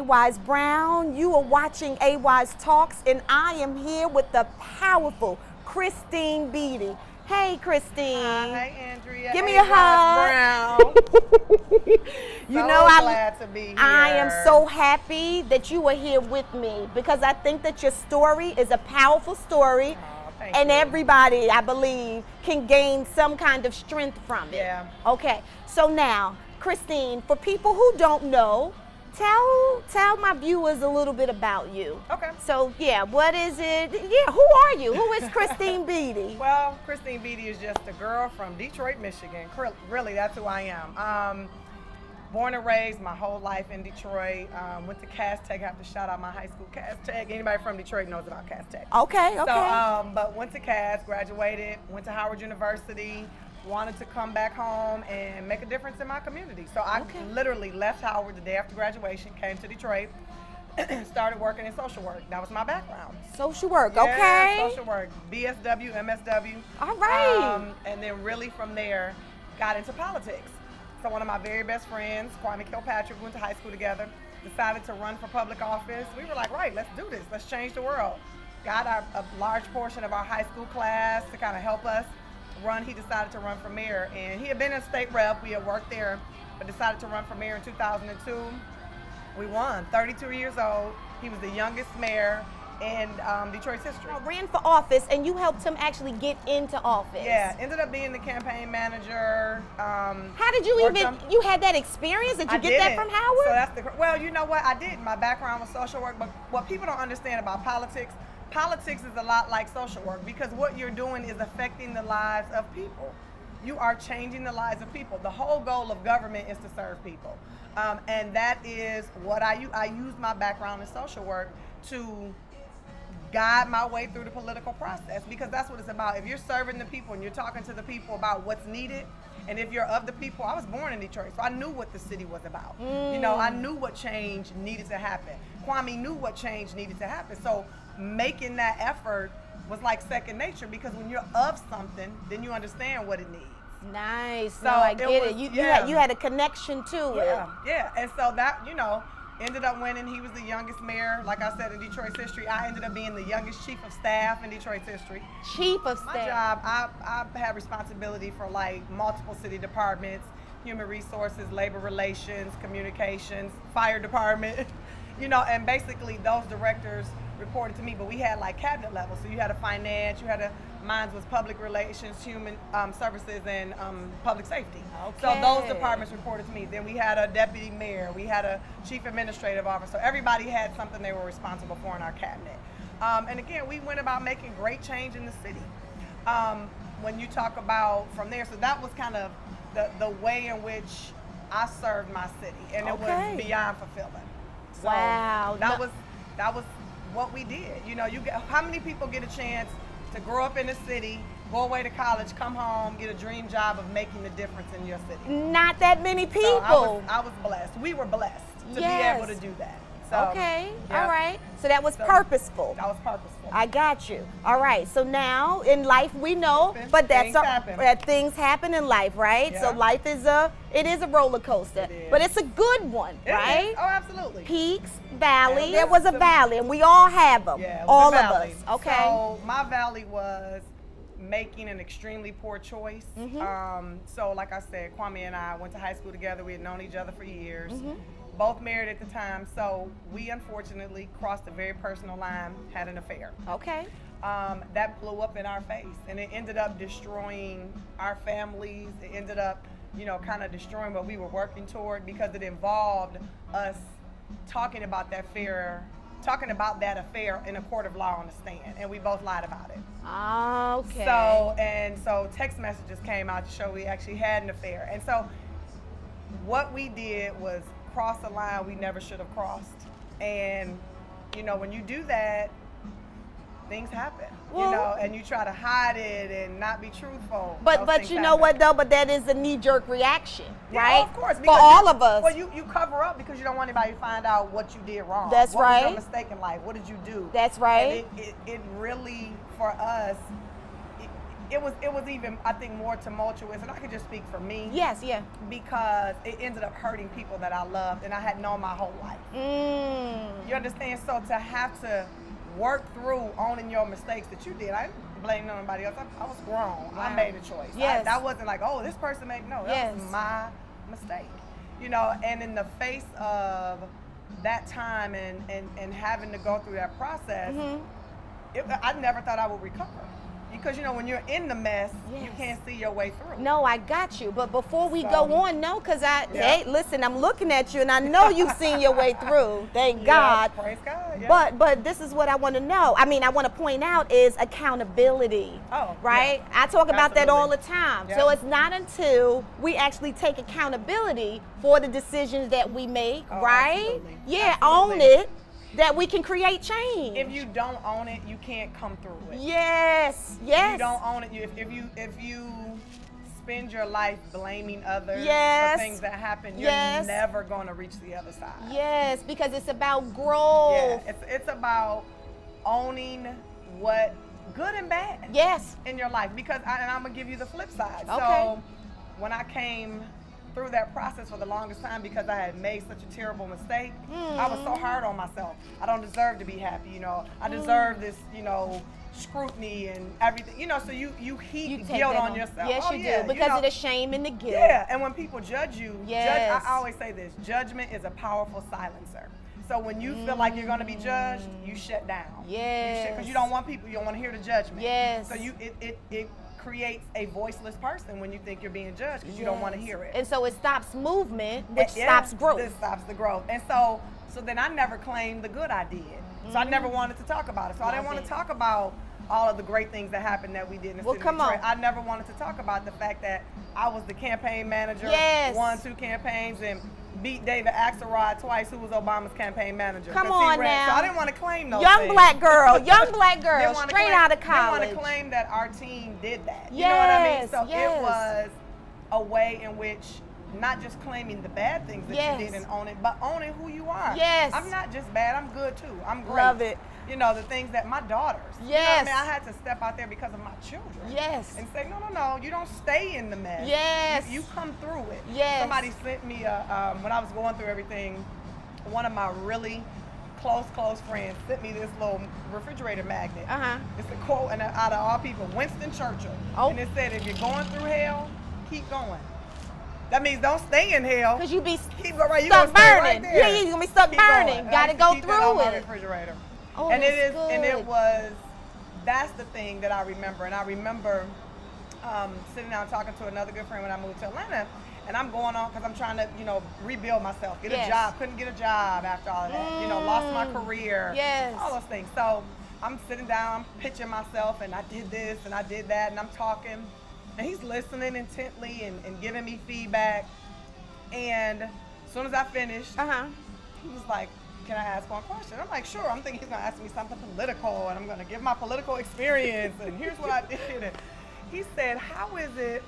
Wise Brown. You are watching AWiseTalks, and I am here with the powerful Christine Beatty. Hey, Christine. Hi, Andrea. Give me a hug. Brown. You So know, I'm glad to be here. I am so happy that you are here with me because I think that your story is a powerful story. Thank And you. everybody, I believe, can gain some kind of strength from it. Yeah. Okay. So now, Christine, for people who don't know, tell my viewers a little bit about you. Okay. So yeah, what is it? Yeah, who are you? Who is Christine Beatty? Well, Christine Beatty is just a girl from Detroit, Michigan. Really, that's who I am. Born and raised my whole life in Detroit. Went to Cass Tech. I have to shout out my high school, Cass Tech. Anybody from Detroit knows about Cass Tech. Okay. So, but went to Cass, graduated, went to Howard University, wanted to come back home and make a difference in my community. So I literally left Howard the day after graduation, came to Detroit, started working in social work. That was my background. Social work, Yeah, okay. social work, BSW, MSW. All right. And then really from there, got into politics. So one of my very best friends, Kwame Kilpatrick, went to high school together, decided to run for public office. We were like, right, let's do this. Let's change the world. Got a large portion of our high school class to kind of help us run. He decided to run for mayor, and he had been a state rep. We had worked there, but decided to run for mayor in 2002. We won, 32 years old. He was the youngest mayor in Detroit's history. Ran for office, and you helped him actually get into office. Yeah, ended up being the campaign manager. How did you you had that experience? Did you get that from Howard? So that's well, you know what, I did. My background was social work, but what people don't understand about politics is a lot like social work, because what you're doing is affecting the lives of people. You are changing the lives of people. The whole goal of government is to serve people. And that is what I use my background in social work to guide my way through the political process, because that's what it's about. If you're serving the people and you're talking to the people about what's needed, and if you're of the people, I was born in Detroit, so I knew what the city was about. You know, I knew what change needed to happen. Kwame knew what change needed to happen. So making that effort was like second nature, because when you're of something, then you understand what it needs. Nice. So So I get it. You had a connection to it. Yeah. And so that, ended up winning. He was the youngest mayor, like I said, in Detroit's history. I ended up being the youngest chief of staff in Detroit's history. Chief of staff. My job, I have responsibility for like multiple city departments, human resources, labor relations, communications, fire department, and basically those directors reported to me, but we had like cabinet level. So you had a finance, mine was public relations, human services, and public safety. Okay. So those departments reported to me. Then we had a deputy mayor, we had a chief administrative officer. So everybody had something they were responsible for in our cabinet. And again, we went about making great change in the city. When you talk about from there, so that was kind of the way in which I served my city, and it was beyond fulfilling. So wow. That was what we did. How many people get a chance to grow up in the city, go away to college, come home, get a dream job of making a difference in your city? Not that many people. So I was blessed. We were blessed to be able to do that. So, okay. yeah. All right. So that was purposeful. That was purposeful. I got you. All right. So now in life we know, but things happen in life, right? Yeah. So life is a roller coaster, but it's a good one, right? Oh, absolutely. Peaks, valley. Yeah, there was a valley, and we all have them. Yeah, it was all a of valley. us. Okay. So my valley was making an extremely poor choice. So like I said, Kwame and I went to high school together. We had known each other for years. Both married at the time, so we unfortunately crossed a very personal line, had an affair. Okay. That blew up in our face, and it ended up destroying our families. It ended up, kind of destroying what we were working toward, because it involved us talking about that affair in a court of law on the stand, and we both lied about it. Okay. So text messages came out to show we actually had an affair, and so what we did was cross a line we never should have crossed. And when you do that, things happen. And you try to hide it and not be truthful. But you know what though? But that is a knee-jerk reaction, right? Yeah, of course. For all of us. Well, you cover up because you don't want anybody to find out what you did wrong. That's right. What was your mistake in life? What did you do? That's right. And it really, for us, it was even, I think, more tumultuous, and I can just speak for me. Yes, yeah. Because it ended up hurting people that I loved and I had known my whole life. You understand? So to have to work through owning your mistakes that you did, I didn't blame nobody else. I was grown. Wow. I made a choice. Yes. That wasn't like, oh, this person made, no, that was my mistake. You know, and in the face of that time and having to go through that process, I never thought I would recover. Because, you know, when you're in the mess, you can't see your way through. No, I got you. But before we go on, no, because hey, listen, I'm looking at you and I know you've seen your way through. Thank God. Praise God. Yeah. But this is what I want to know. I mean, I want to point out is accountability. Oh, right? Yeah. I talk about that all the time. Yeah. So it's not until we actually take accountability for the decisions that we make, right? Absolutely. Yeah, Absolutely. own it. That we can create change. If you don't own it, you can't come through it. Yes, yes. If you don't own it, if you spend your life blaming others Yes. for things that happen, you're Yes. never going to reach the other side. Yes, because it's about growth. Yeah, it's about owning what good and bad Yes. in your life. Because and I'm gonna give you the flip side. Okay. So when I came through that process for the longest time because I had made such a terrible mistake, I was so hard on myself. I don't deserve to be happy, you know. I deserve this, you know, scrutiny and everything, you know. So you heap take guilt that on yourself. Yes, Oh, you yeah, do, because you know, of the shame and the guilt. yeah, and when people judge you, Yes. I always say this: judgment is a powerful silencer. So when you feel like you're going to be judged, you shut down. Yes. Because you don't want people, you don't want to hear the judgment. Yes. So it creates a voiceless person when you think you're being judged because you don't want to hear it. And so it stops movement, which Yeah, stops growth. It stops the growth. And so then I never claimed the good I did. So I never wanted to talk about it. So I didn't want to talk about all of the great things that happened that we did in the city of Detroit. I never wanted to talk about the fact that I was the campaign manager, won 2 campaigns, and beat David Axelrod twice, who was Obama's campaign manager. Come on now. So I didn't want to claim those young things. black girl, straight out of Didn't college. want to claim that our team did that. You Yes, know what I mean? So yes. it was a way in which not just claiming the bad things that you did and own it, but owning who you are. Yes. I'm not just bad, I'm good too. I'm great. Love it. You know, the things that my daughters. Yes. You know what I mean? I had to step out there because of my children. Yes. And say, no, you don't stay in the mess. Yes. You come through it. Yes. Somebody sent me when I was going through everything, one of my really close friends sent me this little refrigerator magnet. It's a quote, and out of all people, Winston Churchill. Oh. And it said, if you're going through hell, keep going. That means don't stay in hell. Because you be stuck burning. Right there. Yeah, you're going to be stuck burning. Got to go keep through that on my it. refrigerator. Oh, And that's good. and it was, that's the thing that I remember. And I remember sitting down talking to another good friend when I moved to Atlanta. And I'm going on because I'm trying to, you know, rebuild myself, get a job. Couldn't get a job after all of that. You know, lost my career. Yes. All those things. So I'm sitting down, I'm pitching myself, and I did this and I did that, and I'm talking. And he's listening intently and giving me feedback. And as soon as I finished, he was like, can I ask one question? I'm like, sure. I'm thinking he's going to ask me something political, and I'm going to give my political experience, and here's what I did. And he said, how is it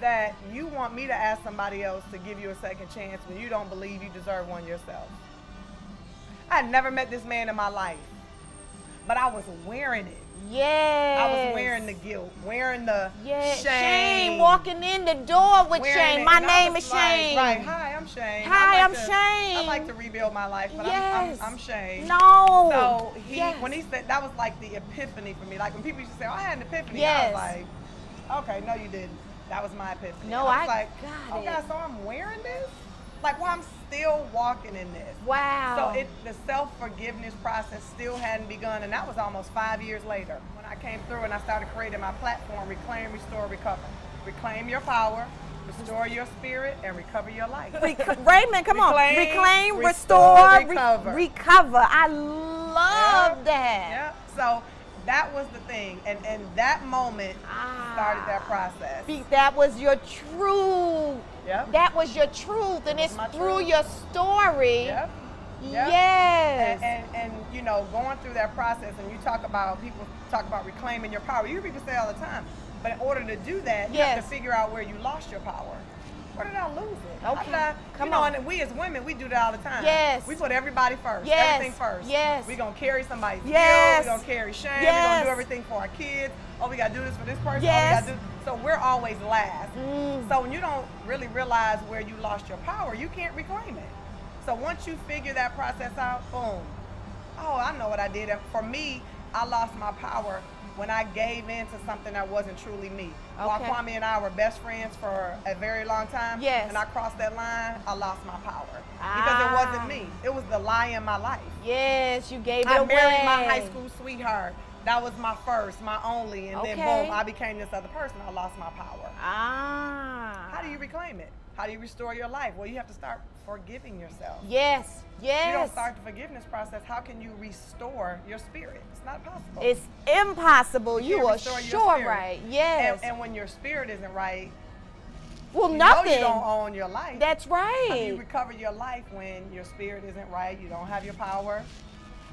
that you want me to ask somebody else to give you a second chance when you don't believe you deserve one yourself? I had never met this man in my life, but I was wearing it. Yes. I was wearing the guilt, wearing the shame. Walking in the door with shame. My name is Shame. Right. Hi, I'm Shame. Hi, I'm Shame. I like to rebuild my life, but I'm Shame. No. So when he said, that was like the epiphany for me. Like when people used to say, oh, I had an epiphany. I was like, okay, no, you didn't. That was my epiphany. No, I was like, got oh God, so I'm wearing this? Like, well, I'm still walking in this. Wow. So the self-forgiveness process still hadn't begun, and that was almost 5 years later when I came through and I started creating my platform, Reclaim, Restore, Recover. Reclaim your power, restore your spirit, and recover your life. Raymond, come on. Reclaim, restore, recover. I love that. Yeah. So that was the thing, and that moment started that process. That was your truth. Yep. That was your truth, and it's through your story. Yep. Yes. And you know, going through that process, and people talk about reclaiming your power. You hear people say all the time, but in order to do that, you have to figure out where you lost your power. Where did I lose it? Okay. Come on. And we as women, we do that all the time. Yes. We put everybody first. Yes. Everything first. Yes. We're going to carry somebody's guilt. Yes. We're going to carry shame. Yes. We're going to do everything for our kids. Oh, we got to do this for this person. Yes. So we're always last. So when you don't really realize where you lost your power, you can't reclaim it. So once you figure that process out, boom, oh, I know what I did. And for me, I lost my power when I gave in to something that wasn't truly me. While Okay. Kwame and I were best friends for a very long time, Yes. and I crossed that line, I lost my power. Because it wasn't me. It was the lie in my life. Yes, you gave it I away. married my high school sweetheart. That was my first, my only, and then Okay. boom, I became this other person. I lost my power. How do you reclaim it? How do you restore your life? Well, you have to start forgiving yourself. Yes, yes. You don't start the forgiveness process. How can you restore your spirit? It's not possible. It's impossible. You can't are restore your sure spirit. right. Yes. And when your spirit isn't right, well, you nothing. know you don't own your life. That's How do you right. recover your life when your spirit isn't right? You don't have your power.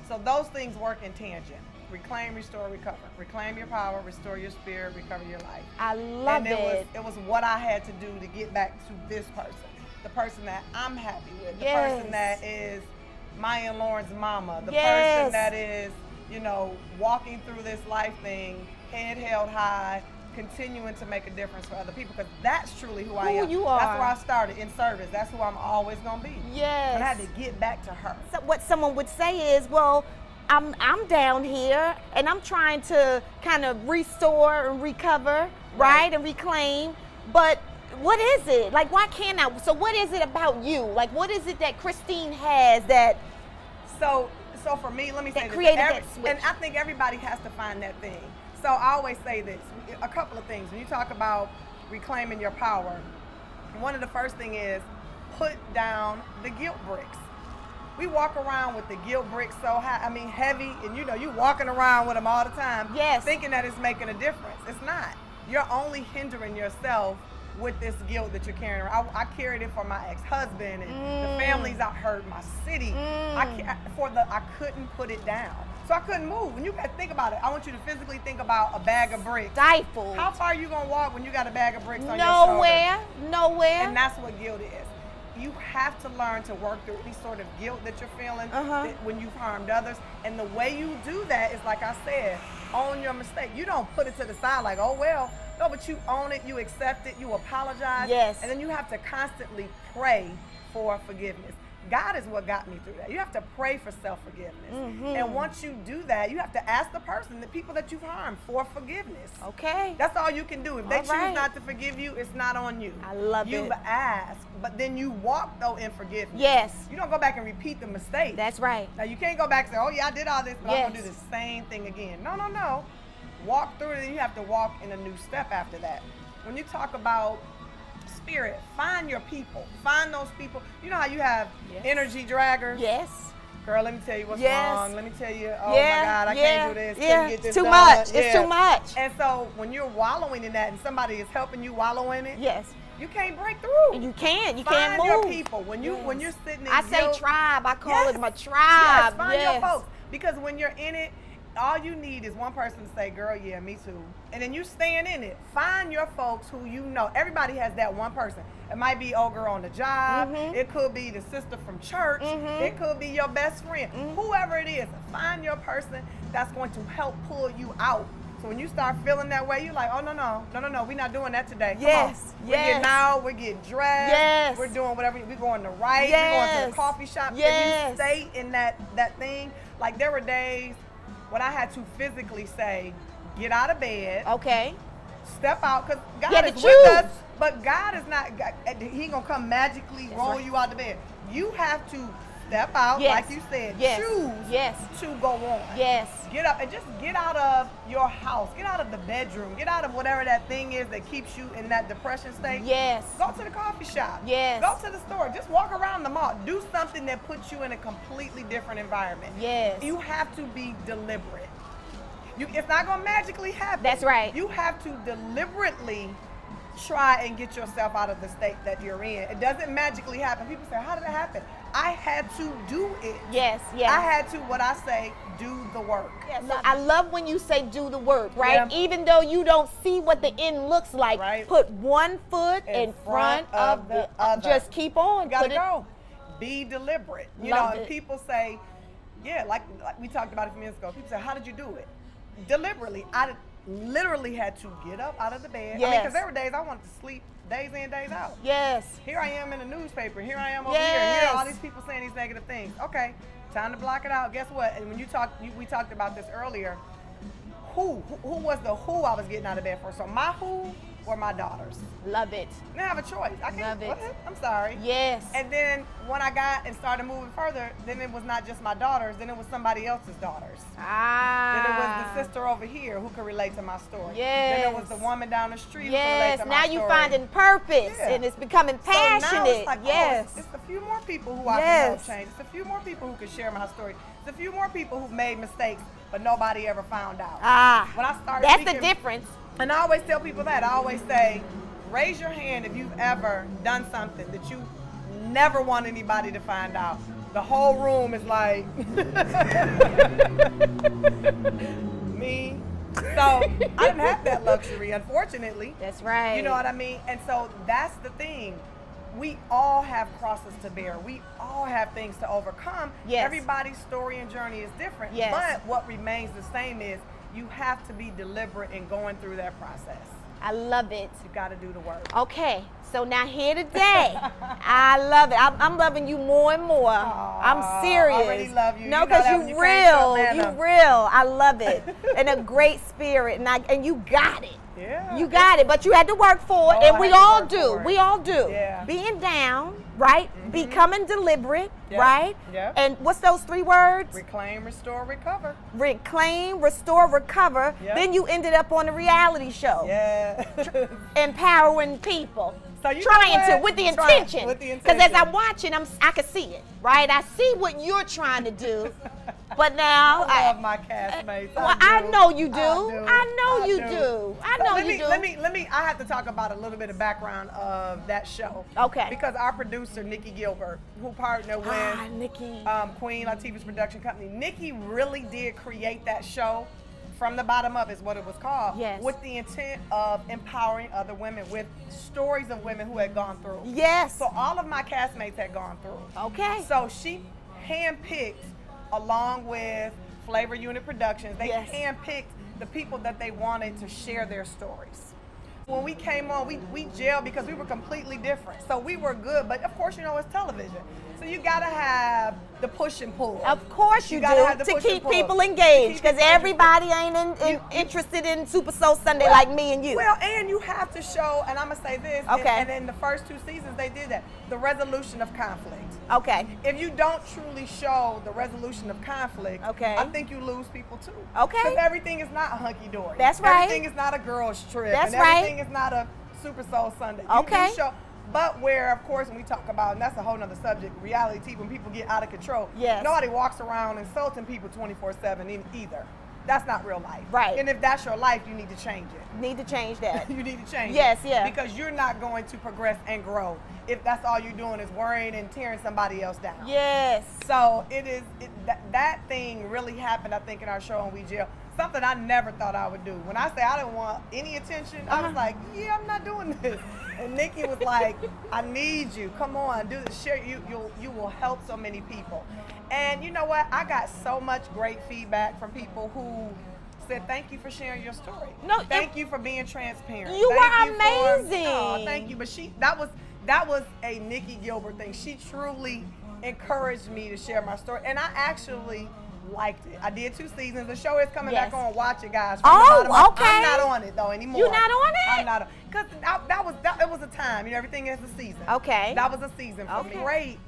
So those things work in tangent. Reclaim, restore, recover. Reclaim your power, restore your spirit, recover your life. I love and it was what I had to do to get back to this person. The person that I'm happy with. The Yes. person that is Maya and Lauren's mama. The Yes. person that is, walking through this life thing, head held high, continuing to make a difference for other people. Because that's truly who I am. you That's are. where I started, in service. That's who I'm always going to be. Yes. And I had to get back to her. So what someone would say is, well, I'm down here and I'm trying to kind of restore and recover, right? And reclaim. But what is it? Like, why can't I? So what is it about you? Like, what is it that Christine has that So for me, let me say That this. created that switch. And I think everybody has to find that thing. So I always say this, a couple of things. When you talk about reclaiming your power, one of the first thing is put down the guilt bricks. We walk around with the guilt bricks so high, heavy, and you walking around with them all the time, Yes. thinking that it's making a difference. It's not. You're only hindering yourself with this guilt that you're carrying around. I carried it for my ex-husband and the families I hurt, my city. I couldn't put it down. So I couldn't move. When you got to think about it, I want you to physically think about a bag of bricks. stifled? How far are you gonna walk when you got a bag of bricks on your shoulder? Nowhere. And that's what guilt is. You have to learn to work through any sort of guilt that you're feeling when you've harmed others. And the way you do that is, like I said, own your mistake. You don't put it to the side like, oh, well. No, but you own it, you accept it, you apologize. Yes. And then you have to constantly pray for forgiveness. God is what got me through that. You have to pray for self-forgiveness. And once you do that, you have to ask the person, the people that you've harmed, for forgiveness. Okay. That's all you can do. If they All choose right. not to forgive you, it's not on you. I love You've it. asked, but then you walk, though, in forgiveness. Yes. You don't go back and repeat the mistake. That's right. Now, you can't go back and say, oh, yeah, I did all this, but I'm going to Yes. do the same thing again. No. Walk through it, and you have to walk in a new step after that. When you talk about spirit, find your people. Find those people. You know how you have Yes. energy draggers? Yes. Girl, let me tell you what's Yes. wrong. Let me tell you, oh Yeah, my God, I yeah, can't do this. yeah. Couldn't get this It's too done. much. Yeah. It's too much. And so when you're wallowing in that and somebody is helping you wallow in it, Yes. you can't break through. And you can't Find move. your people. When you're sitting in I say guilt, tribe. I call Yes. it my Yes, tribe. find your folks. Because when you're in it, all you need is one person to say, girl, yeah, me too. And then you staying in it. Find your folks who you know. Everybody has that one person. It might be old girl on the job. It could be the sister from church. It could be your best friend. Whoever it is, find your person that's going to help pull you out. So when you start feeling that way, you're like, oh, no, we're not doing that today. Come Yes, on. We're getting out, we're getting dressed. Yes. We're doing whatever. We're going to write. Yes. We're going to the coffee shop. Yes. If you stay in that thing, like there were days when I had to physically say, get out of bed, Okay. step out, because God You had is to with choose. us, but God is not, he ain't going to come magically roll right. you out of bed. You have to step out, Yes. like you said, Yes. choose Yes. to go on. Yes. Get up and just get out of your house, get out of the bedroom, get out of whatever that thing is that keeps you in that depression state. Yes. Go to the coffee shop. Yes. Go to the store. Just walk around the mall. Do something that puts you in a completely different environment. Yes. You have to be deliberate. It's not going to magically happen. That's right. You have to deliberately try and get yourself out of the state that you're in. It doesn't magically happen. People say, how did it happen? I had to do it. Yes. Yes. I had to, what I say, do the work. Yes. I love when you say do the work, right? Yeah. Even though you don't see what the end looks like, Right. put one foot in front of the other. Just keep on. You gotta Put it- go. Be deliberate. You Love know, and it. people say, yeah, like we talked about a few minutes ago. People say, how did you do it? Deliberately. I literally had to get up out of the bed. Yes. Because there were days I wanted to sleep days in, days out. Yes. Here I am in the newspaper. Here I am over here. Yes. Here are all these people saying these negative things. Okay, Time to block it out. Guess what? And when we talked about this earlier. Who was the who I was getting out of bed for? So my who or my daughters? Love it. Now I have a choice. I can't. Love it. What? I'm sorry. Yes. And then when I got and started moving further, then it was not just my daughters. Then it was somebody else's daughters. Then it was the sister over here who could relate to my story. Yes. Then it was the woman down the street who could relate to my story. Now you're finding purpose, Yeah. and it's becoming passionate. So now it's like, yes. it's a few more people who I can help change. It's a few more people who can share my story. It's a few more people who've made mistakes, but nobody ever found out. When I started that's speaking, the difference. And I always tell people that. I always say, raise your hand if you've ever done something that you never want anybody to find out. The whole room is like, me. So I didn't have that luxury, unfortunately. That's right. You know what I mean? And so that's the thing. We all have crosses to bear. We all have things to overcome. Yes. Everybody's story and journey is different. Yes. But what remains the same is you have to be deliberate in going through that process. I love it. You got to do the work. Okay, so now here today, I love it. I'm loving you more and more. I'm serious. I really love you. No, because you real. You real. I love it. And a great spirit, and you got it. Yeah. You got it, but you had to work for it, and we all do. We all do. Yeah. Being down, right? Becoming deliberate, Yep. right? Yep. And what's those 3 words? Reclaim, restore, recover. Reclaim, restore, recover. Yep. Then you ended up on a reality show. Yeah. Empowering people. So you Trying know to, with the Trying, intention. with the Because as intention. I'm watching, I can see it, right? I see what you're trying to do. But now I love my castmates. Well, I know you do. I know you do. I know you do. Let me. I have to talk about a little bit of background of that show. Okay. Because our producer Nikki Gilbert, who partnered with Nikki. Queen Latifah's production company, Nikki really did create that show. From the bottom up is what it was called. Yes. With the intent of empowering other women with stories of women who had gone through. Yes. So all of my castmates had gone through. Okay. So she handpicked, along with Flavor Unit Productions, they handpicked the people that they wanted to share their stories. When we came on, we gelled because we were completely different. So we were good, but of course, you know, it's television. So you gotta have the push and pull. Of course you do, have the to push keep and pull. people engaged, because people everybody ain't interested in Super Soul Sunday like me and you. Well, and you have to show, and I'm gonna say this, Okay. and in the first 2 seasons they did that, the resolution of conflict. Okay. If you don't truly show the resolution of conflict, Okay. I think you lose people too. Okay. Because everything is not hunky-dory. That's right. Everything is not a girl's trip. That's and right. everything is not a Super Soul Sunday. You Okay. do show, but where, of course, when we talk about, and that's a whole nother subject, reality TV, when people get out of control, Yes. nobody walks around insulting people 24/7 either. That's not real life. Right. And if that's your life, you need to change it. Need to change that. You need to change Yes, it. yeah. Because you're not going to progress and grow if that's all you're doing is worrying and tearing somebody else down. Yes. So that thing really happened, I think, in our show on We Jail. Something I never thought I would do. When I say I didn't want any attention, I was like, yeah, I'm not doing this. And Nikki was like, I need you. Come on, do this. Share. You will help so many people. And you know what? I got so much great feedback from people who said, thank you for sharing your story. No, thank you for being transparent. You Thank were amazing. Oh, thank you. But that was a Nikki Gilbert thing. She truly encouraged me to share my story, and I actually liked it. I did 2 seasons. The show is coming back on. Watch it, guys. Oh, okay. I'm not on it though anymore. You're not on it? I'm not, because it was a time. You know, everything is a season. Okay. That was a season for me. Great,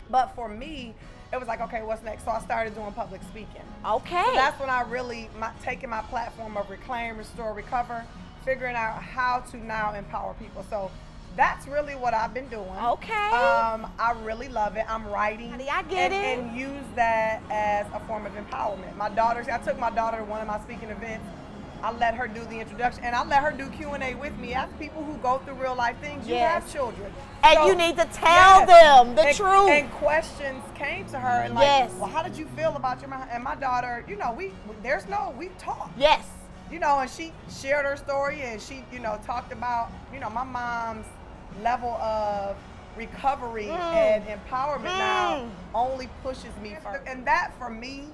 but for me, it was like, okay, what's next? So I started doing public speaking. Okay. So that's when I really taking my platform of reclaim, restore, recover, figuring out how to now empower people. So that's really what I've been doing. Okay. I really love it. I'm writing. I get it. And use that as a form of empowerment. I took my daughter to one of my speaking events. I let her do the introduction, and I let her do Q&A with me. As people who go through real life things, you have children. And So, you need to tell them the truth. And questions came to her, and like, well, how did you feel about your mom? And my daughter, you know, we talk. Yes. You know, and she shared her story, and she, you know, talked about, you know, my mom's level of recovery and empowerment now only pushes me further. And that for me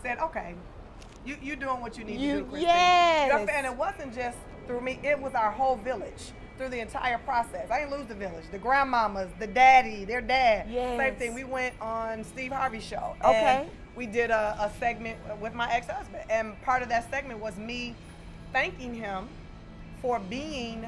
said, okay, you're doing what you need to do, Christine. Yes. And it wasn't just through me, it was our whole village. through the entire process. I didn't lose the village. The grandmamas, the daddy, their dad. Yes. Same thing. We went on Steve Harvey's show. Okay. And we did a segment with my ex-husband. And part of that segment was me thanking him for being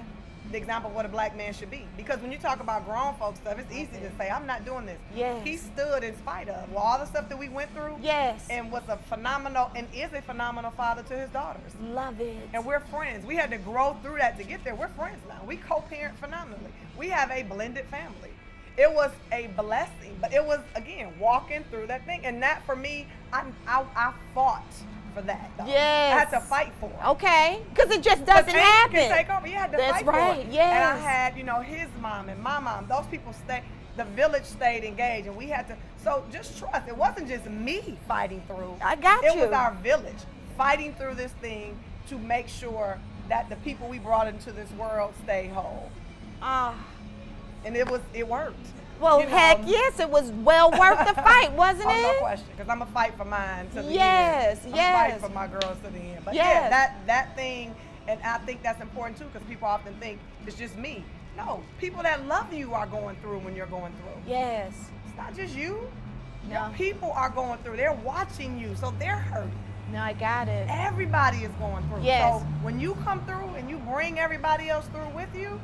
the example of what a black man should be. Because when you talk about grown folk stuff, it's easy to say, I'm not doing this. Yes. He stood in spite of all the stuff that we went through. Yes. And was a phenomenal, and is a phenomenal father to his daughters. Love it. And we're friends. We had to grow through that to get there. We're friends now. We co-parent phenomenally. We have a blended family. It was a blessing, but it was, again, walking through that thing. And that, for me, I fought for that. Though. Yes. I had to fight for it. Okay, because it just doesn't happen. Can take over. You had to That's fight right. for it. Yes. And I had, his mom and my mom. Those people stayed. The village stayed engaged, and we had to. So just trust. It wasn't just me fighting through. I got you. you. It was our village fighting through this thing to make sure that the people we brought into this world stay whole. And it worked. Well, heck yes, it was well worth the fight, wasn't it? No question, because I'm going to fight for mine to the end. Yes. I'm fighting for my girls to the end. But yes. yeah, that thing, and I think that's important too, because people often think it's just me. No, people that love you are going through when you're going through. Yes. It's not just you. No. Your people are going through. They're watching you, so they're hurting. No, I got it. Everybody is going through. Yes. So when you come through and you bring everybody else through with you,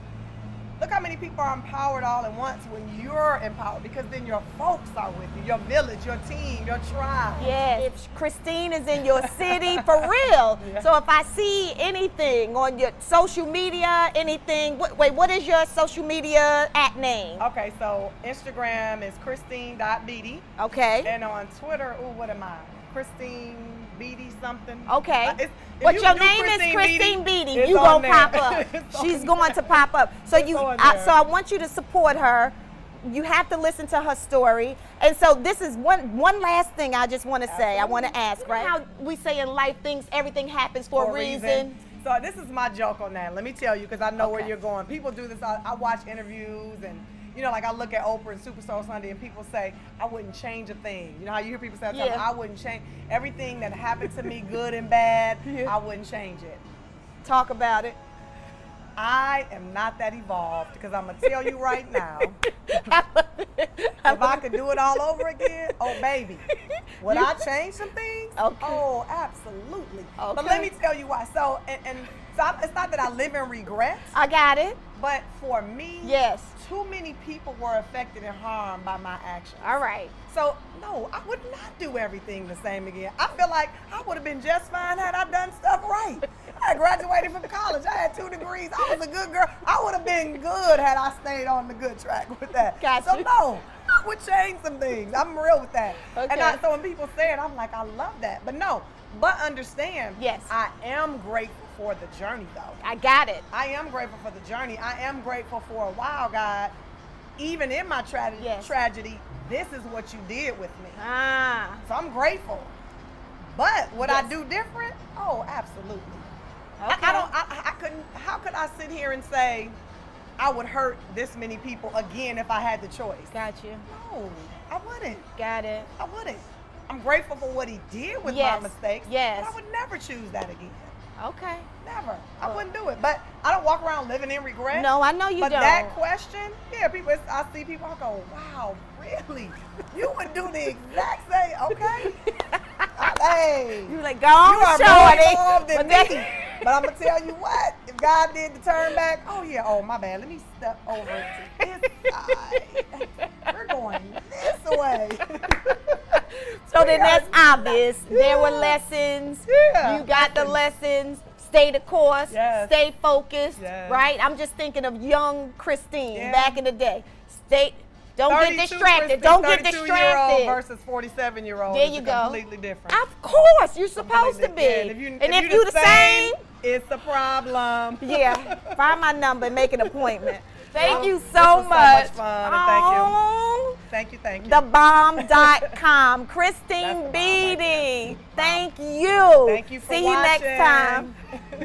look how many people are empowered all at once when you're empowered, because then your folks are with you, your village, your team, your tribe. Yes. If Christine is in your city, for real. Yeah. So if I see anything on your social media, anything, what is your social media @name? Okay, so Instagram is Christine.Beatty. Okay. And on Twitter, what am I? Christine Beatty something. Okay. But your name is Christine Beatty. it's You on gonna there. pop up. It's on She's there. going to pop up. So It's on there. so I want you to support her. You have to listen to her story. And so this is one last thing I just want to say. I want to ask, right? How we say in life, everything happens for a reason. So this is my joke on that. Let me tell you, because I know where Okay. you're going. People do this. I watch interviews, and like I look at Oprah and Super Soul Sunday, and people say, I wouldn't change a thing. You know how you hear people say, Yeah. I wouldn't change everything that happened to me, good and bad. Yeah. I wouldn't change it. Talk about it. I am not that evolved, because I'm going to tell you right now, if I could do it all over again, oh baby, would I change some things? Okay. Oh, absolutely. Okay. But let me tell you why. So, it's not that I live in regrets, I got it. but for me, Yes. too many people were affected and harmed by my actions. All right. So, no, I would not do everything the same again. I feel like I would have been just fine had I done stuff right. I graduated from college. I had 2 degrees. I was a good girl. I would have been good had I stayed on the good track with that. Gotcha. So, no, I would change some things. I'm real with that. Okay. And so when people say it, I'm like, I love that. But no, understand, Yes. I am grateful for the journey, though. I got it. I am grateful for the journey. I am grateful for a while, God. Even in my Yes. tragedy, this is what you did with me. So I'm grateful. But would I Yes. do different? Oh, absolutely. Okay. I couldn't. How could I sit here and say I would hurt this many people again if I had the choice? Got you. No, I wouldn't. Got it. I wouldn't. I'm grateful for what he did with Yes. my mistakes. Yes. But I would never choose that again. Okay. Never. I wouldn't do it. But I don't walk around living in regret. No, I know you But don't. that question, yeah, I see people, I go, wow, really? You would do the exact same, okay? Hey. You like, go on, You are more shorty. involved than But me. that- But I'm going to tell you what, if God did the turn back, oh yeah, oh my bad, let me step over to this side. We're going this way. So then that's obvious. There were lessons. Yeah. You got the lessons. Stay the course. Yes. Stay focused. Yes. Right? I'm just thinking of young Christine Yeah. back in the day. Don't get 32 distracted. Don't get 32-year-old distracted. versus 47-year-old. There you go. Completely different. Of course, you're supposed to be. Yeah, and if you the same, it's a problem. yeah, find my number and make an appointment. Thank you This so was so much. much fun, and thank you. Oh, Thank you. thebomb.com. That's Christine the bomb right Beatty. there. Thank you. Thank you for See you next watching. time.